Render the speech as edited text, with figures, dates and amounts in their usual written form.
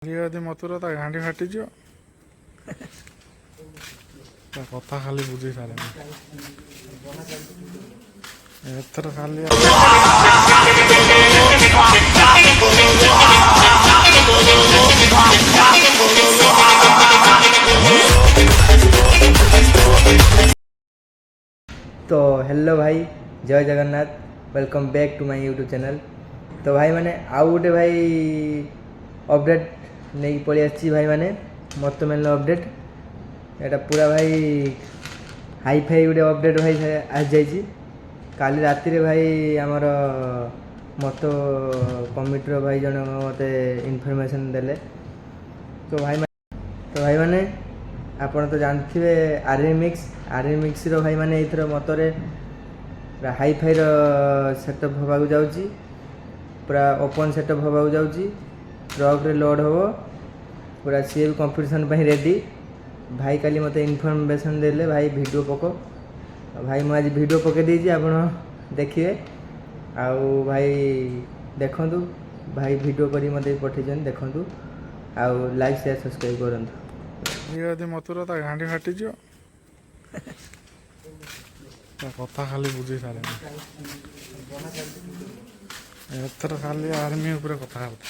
ଯଦି ମତୁର ତା ଘାଣ୍ଟି ଫାଟିଯିବ ତା କଥା ଖାଲି ବୁଝି ସାରେନି ଏଥର ଖାଲି तो हेलो भाई जय Jagannath welcome back to my YouTube channel. तो भाई मैंने आउ गोटे भाई अपडेट नहीं पलि आसी भाई मैंने मत मिलने अपडेट एटा पूरा भाई हाई फाई गोटे अपडेट भाई आज जाइए काली राति रे भाई आमर मत कमिटर भाई जन मत इनफर्मेशन देले। तो भाई मैंने ଆପଣ ତ ଜାଣିଥିବେ ଆରଏମିକ୍ସର ଭାଇମାନେ ଏଇଥର ମତରେ ପୁରା ହାଇଫାଇର ସେଟଅପ୍ ହେବାକୁ ଯାଉଛି, ପୁରା ଓପନ୍ ସେଟଅପ୍ ହେବାକୁ ଯାଉଛି, ଟ୍ରକ୍ରେ ଲୋଡ଼୍ ହେବ, ପୁରା ସିଏ ବି କମ୍ପିଟିସନ୍ ପାଇଁ ରେଡ଼ି। ଭାଇ କାଲି ମୋତେ ଇନଫର୍ମେସନ୍ ଦେଲେ ଭାଇ ଭିଡ଼ିଓ ପକାଅ, ଭାଇ ମୁଁ ଆଜି ଭିଡ଼ିଓ ପକାଇ ଦେଇଛି, ଆପଣ ଦେଖିବେ। ଆଉ ଭାଇ ଦେଖନ୍ତୁ, ଭାଇ ଭିଡ଼ିଓ କରି ମୋତେ ପଠାଇଛନ୍ତି, ଦେଖନ୍ତୁ ଆଉ ଲାଇକ୍ ସେୟାର ସବସ୍କ୍ରାଇବ୍ କରନ୍ତୁ। ଯଦି ମତୁର ତା ଘାଣ୍ଟି ଫାଟିଯିବ ତା କଥା ଖାଲି ବୁଝି ସାରେନି ଏଥର ଖାଲି ଆର୍ମି ଉପରେ କଥାବାର୍ତ୍ତା।